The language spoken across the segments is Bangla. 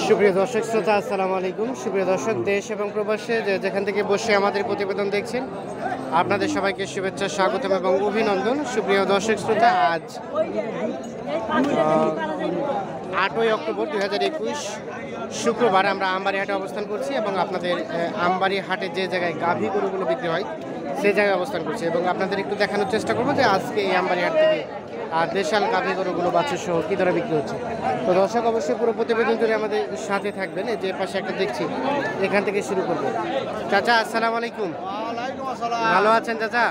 সুপ্রিয় দর্শক শ্রোতা, আসসালামু আলাইকুম। সুপ্রিয় দর্শক, দেশ এবং প্রবাসে যেখান থেকে বসে আমাদের প্রতিবেদন দেখছেন, আপনাদের সবাইকে শুভেচ্ছা, স্বাগতম এবং অভিনন্দন। সুপ্রিয় দর্শক শ্রোতা, আজ 8ই অক্টোবর 2021 শুক্রবার আমরা আমবাড়ি হাটে অবস্থান করছি এবং আপনাদের আমবাড়ি হাটে যে জায়গায় গাভী গরুগুলো বিক্রি হয় সেই জায়গায় অবস্থান করছি এবং আপনাদের একটু দেখানোর চেষ্টা করবো যে আজকে এই আমবাড়ি হাট থেকে দেশাল গাভী গরুগুলো বাছুর সহ কী ধরে বিক্রি হচ্ছে। তো দর্শক, অবশ্যই পুরো প্রতিবেদন জুড়ে আমাদের সাথে থাকবেন। এই যে পাশে একটা দেখছি, এখান থেকে শুরু করবো। চাচা, আসসালামু আলাইকুম। ভালো আছেন চাচা?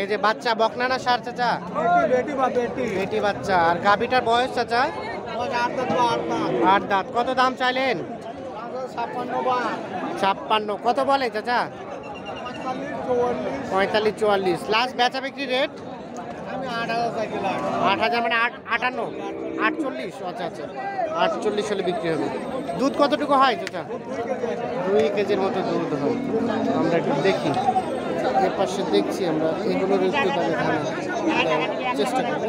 এই যে বাচ্চা বকনা না সার চাচা? বেটি বাচ্চা। আর গাভীটার বয়স চাচা? 8 দাঁত। কত দাম চাইলেন? 56। কত বলে চাচা? 45 44। লাস্ট বেচা বিক্রি রেট 8,000, মানে 58 48। আচ্ছা আচ্ছা, 48 হলে বিক্রি হবে। দুধ কতটুকু হয় চাচা? 2 কেজির মতো দুধ হয়। আমরা একটু দেখি, এর পাশে দেখছি আমরা, এগুলোর একটু দামে চেষ্টা করবো।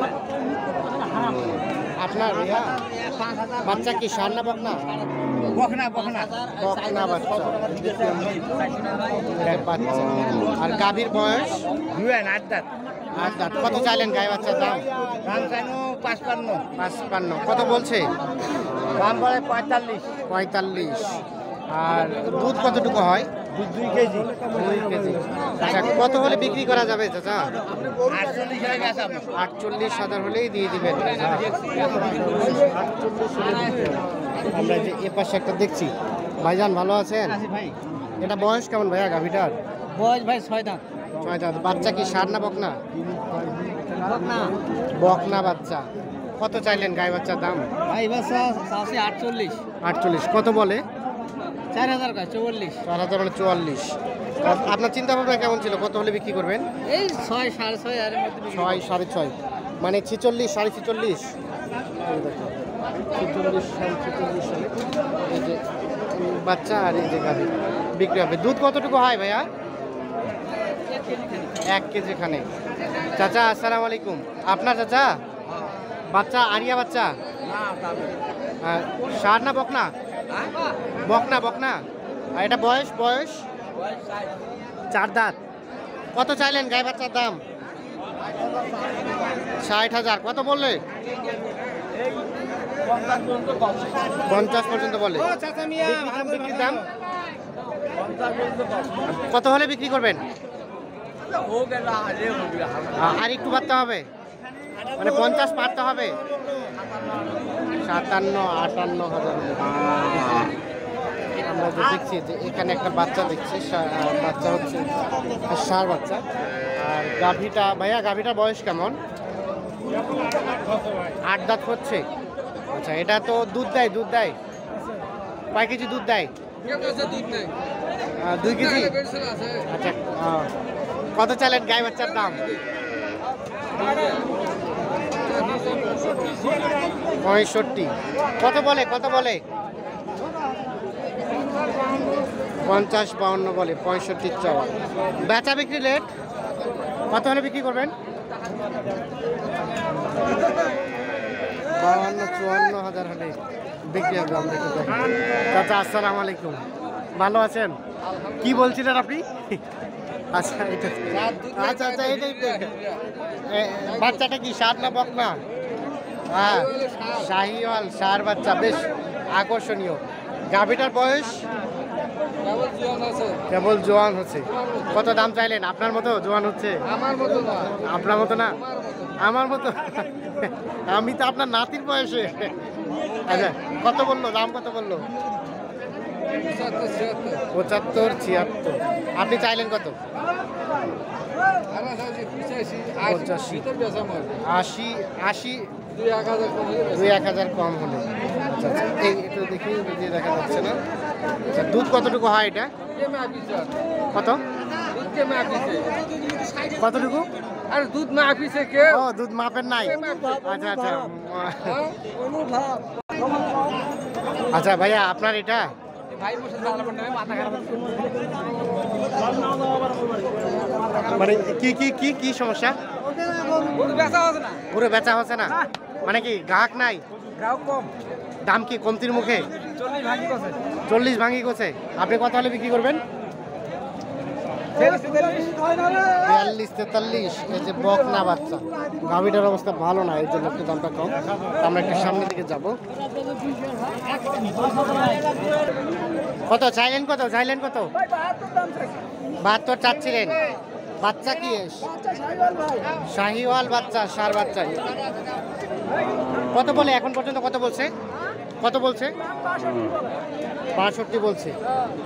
আপনার বাচ্চা কি সার না বকনা? বকনা বাচ্চা। বাচ্চা। আর গাভীর বয়স 8 দাঁত। 8 দাঁত। কত চাইলেন গায়ে বাচ্চার দাম? 55। কত বলছে? দাম বলে 45। আর দুধ কতটুকু হয়? 2 কেজি। 2 কেজি। আচ্ছা, কত হলে বিক্রি করা যাবে চাচা? 48,000 হলেই দিয়ে দিবেন। 48 হলে দিতে হবে। আমরা যে এ পাশে একটা দেখছি। ভাইজান ভালো আছেন? এটা বয়স কেমন ভাইয়া গাভীটার? বয়স ভাই 6 দাঁত। 6 দাঁত। বাচ্চা কি সার না বকনা? বকনা বাচ্চা। কত চাইলেন গায়ে বাচ্চার দাম? ভাই বাচ্চা আছে 48। কত বলে? 4000 কয় 44। 4000 মানে 44। আপনার চিন্তা ভাবনা কেমন ছিল, কত হলে বিক্রি করবেন? এই 6 6.5 এর মধ্যে 6 6.5, মানে 46 46.5। 46 46 হলে এই যে বাচ্চা আর এই যে গাভী বিক্রি হবে। দুধ কতটুকু হয় ভাইয়া? 1 কেজি খানে। চাচা, আসসালামু আলাইকুম। আপনার চাচা বাচ্চা আরিয়া বাচ্চা? সার না বকনা? বকনা। আর এটা বয়স 4 দাঁত। কত চাইলেন গায়ে বাচ্চার দাম? 60,000। কত বললে? 50 পর্যন্ত বলে। বিক্রির দাম কত হলে বিক্রি করবেন? আর একটু বাড়তে হবে, মানে 50 পারতে হবে। 57-58,000। আমরা যে দেখছি যে এখানে একটা বাচ্চা দেখছি, বাচ্চা হচ্ছে ষাঁড় বাচ্চা। আর গাভীটা ভাইয়া, গাভীটার বয়স কেমন? 8 দাঁত হচ্ছে। আচ্ছা, এটা তো দুধ দেয় কয় কেজি দুধ দেয়? 2 কেজি। আচ্ছা, কত চাইলেন গায়ে বাচ্চার দাম? 65। কত বলে? 50-52 বলে। 65 চাওয়া। বেচা বিক্রি রেট কত হলে বিক্রি করবেন? 52-54,000 হলে বিক্রি হবে। আমরা একটু দেখি। চাচা, আসসালামু আলাইকুম। ভালো আছেন? কি বলছিলেন আপনি? আচ্ছা, এটাই বাচ্চাটা কি সার না বকনা? হ্যাঁ, শাহিওয়াল সার বাচ্চা, বেশ আকর্ষণীয়। গাভীটার বয়স কেবল জোয়ান হচ্ছে। কত দাম চাইলেন? আপনার মতো জোয়ান হচ্ছে? আপনার মতো না, আমার মতো। আমি তো আপনার নাতির বয়সে। আচ্ছা, কত বললো দাম? কত বললো? 75-76। আপনি চাইলেন কত? 80 2-1000 কম হলে। আচ্ছা, এই একটু দেখি, দেখা যাচ্ছে না। আচ্ছা, দুধ কতটুকু হয় এটা? কতটুকু? আর দুধ না আপিছে কে? ও, দুধ মাপেন নাই। আচ্ছা আচ্ছা ভাইয়া, আপনার এটা মানে কি সমস্যা? পুরো বেচা হচ্ছে না, মানে কি গ্রাহক নাই? দাম কি কমতির মুখে? 40 ভাঙি কোছে। আপনি কত হলে বিক্রি করবেন? 42-43। এই যে বকনা বাচ্চা, গাভীটার অবস্থা ভালো না, এই জন্য একটু দামটা কম। আমরা একটু সামনের দিকে যাব। কত চাইলেন? কত 72 চাচ্ছিলেন। বাচ্চা কি? শাহিওয়াল বাচ্চা, সার বাচ্চা। কত বলে এখন পর্যন্ত? কত বলছে? 65 বলছে।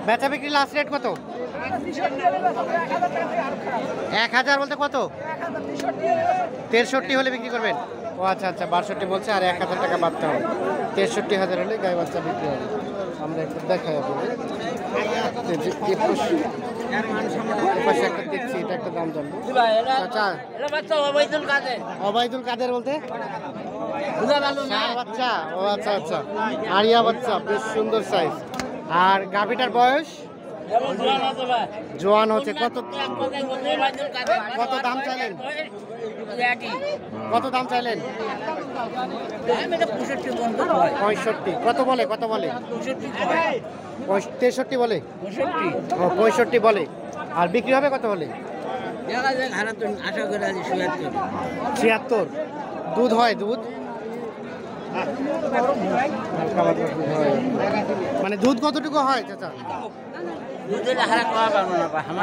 বেচা বিক্রি লাস্ট রেট কত? 1000 বলতে কত? 63 হলে বিক্রি করবেন? ও আচ্ছা, 62 বলছে, আর 1000 টাকা বাড়তে হবে। 63,000 হলে গাই বাচ্চা বিক্রি হবে। আমরা একটু দেখাই আপনাদের। পাশে একটা দেখছি, এটা একটা দাম জানবো। আচ্ছা, অবাইদুল কাদের বলতে? বাচ্চা। ও আচ্ছা, আরিয়া বাচ্চা, বেশ সুন্দর সাইজ। আর গাভীটার বয়স জোয়ান হচ্ছে। কত দাম চাইলেন? কত দাম চাইলেন? 65। কত বলে? 63 বলে। 65 বলে। আর বিক্রি হবে কত হলে? 76। দুধ হয়? দুধ মানে দুধ কতটুকু হয় চাচা?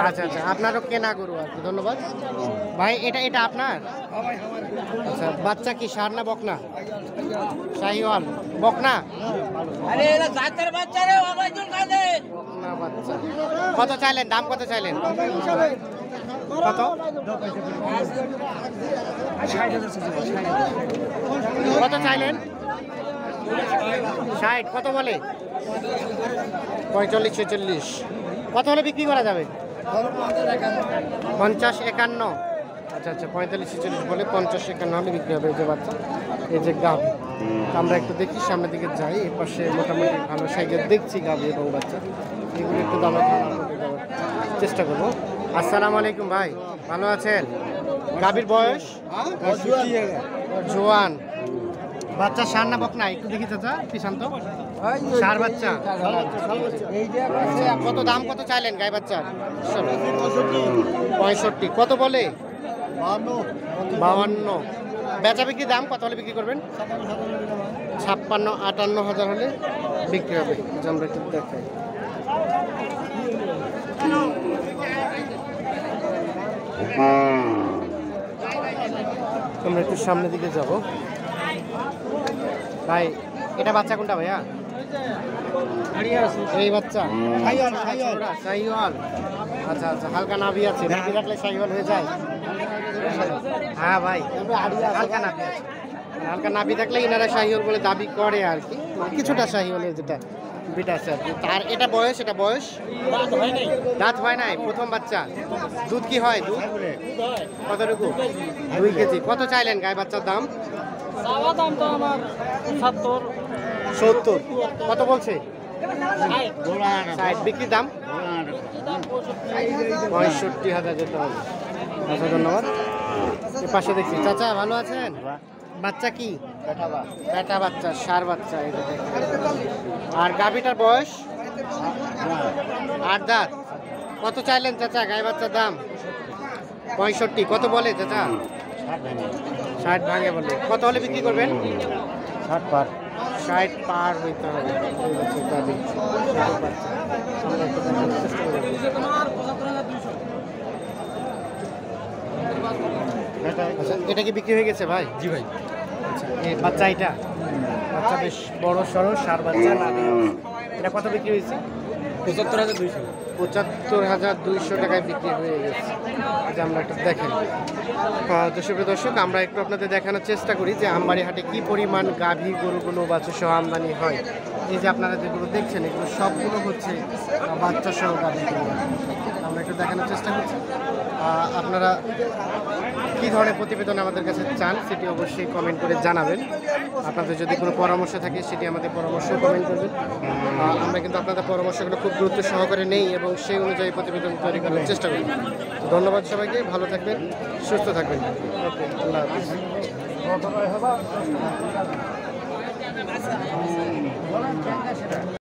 আচ্ছা, আপনারও কেনা গরু আর কি। ধন্যবাদ ভাই। এটা আপনার? আচ্ছা, বাচ্চা কি সার না বকনা? শাহিওয়াল বকনা। বাচ্চা। কত চাইলেন? দাম কত চাইলেন? কত? কত চাইলেন? 60। কত বলে? 45-46। কত হলে বিক্রি করা যাবে? 50-51। আচ্ছা, 45-46 বলে 50-51 হলে বিক্রি হবে। এই যে বাচ্চা, এই যে গাভী। আমরা একটু দেখি, সামনের দিকে যাই। এর পাশে মোটামুটি ভালো সাইজের দেখছি গাভী এবং বাচ্চা। এগুলো একটু দামে দেওয়ার চেষ্টা করবো। আসসালামু আলাইকুম ভাই, ভালো আছেন? গাভীর বয়স জোয়ান। বাচ্চা সার না বকনা? একটু দেখি চাচা, পিছান্ত। সার বাচ্চা। কত দাম কত চাইলেন গাই বাচ্চার? 65। কত বলে? 52। বেচা বিক্রি দাম কত হলে বিক্রি করবেন? 56-58 হলে বিক্রি হবে। আমরা একটু দেখাই। আমরা একটু সামনের দিকে যাব ভাই। এটা বাচ্চা কোনটা ভাইয়া? এই বাচ্চা শাহিওয়াল। আচ্ছা, হালকা নাভি আছে, নাভি রাখলে শাহিওয়াল হয়ে যায়। হ্যাঁ ভাই, হালকা নাভি আছে। হালকা নাভি থাকলে ইনারা শাহিওয়াল বলে দাবি করে আর কি, কিছুটা শাহিওয়ালের যেটা বিটা আছে আর কি। তার এটা বয়স দাঁত হয় নাই, প্রথম বাচ্চা। দুধ কি হয়? দুধ কতটুকু? 2 কেজি। কত চাইলেন গায়ে বাচ্চার দাম? 70। কত বলছে? 60। বিক্রির দাম 65,000 যেতে হবে। আচ্ছা, ধন্যবাদ। এর পাশে দেখছি চাচা, ভালো আছেন? বাচ্চা কি? বেটা বাচ্চা, সার বাচ্চা। এটা আর গাভীটার বয়স 8 দাঁত। কত চাইলেন চাচা গায়ে বাচ্চার দাম? 65। কত বলে চাচা? 60 ভাঙে বলে। কত হলে বিক্রি করবেন? 60 পার হইতে হবে। আচ্ছা, এটা কি বিক্রি হয়ে গেছে ভাই? জি ভাই। আচ্ছা, এই বাচ্চা, এটা বাচ্চা বেশ বড় সড়ো সার বাচ্চা না? এটা কত বিক্রি হয়েছে? 75,200। 75,200 টাকায় বিক্রি হয়ে গেছে। যে আমরা একটু দেখেন দর্শক, আমরা একটু আপনাদের দেখানোর চেষ্টা করি যে আমবাড়ি হাটে কি পরিমাণ গাভী গরুগুলো বাচ্চা সহ আমদানি হয়। এই যে আপনারা যেগুলো দেখছেন, এগুলো সবগুলো হচ্ছে বাচ্চা সহ গাভী গরু। আমরা একটু দেখানোর চেষ্টা করছি। আপনারা কী ধরনের প্রতিবেদন আমাদের কাছে চান সেটি অবশ্যই কমেন্ট করে জানাবেন। আপনাদের যদি কোনো পরামর্শ থাকে সেটি আমাদের পরামর্শ কমেন্ট করবেন। আমরা কিন্তু আপনাদের পরামর্শগুলো খুব গুরুত্ব সহকারে নেই এবং সেই অনুযায়ী প্রতিবেদন তৈরি করার চেষ্টা করি। ধন্যবাদ সবাইকে, ভালো থাকবেন, সুস্থ থাকবেন। ওকে, আল্লাহ হাফিজ।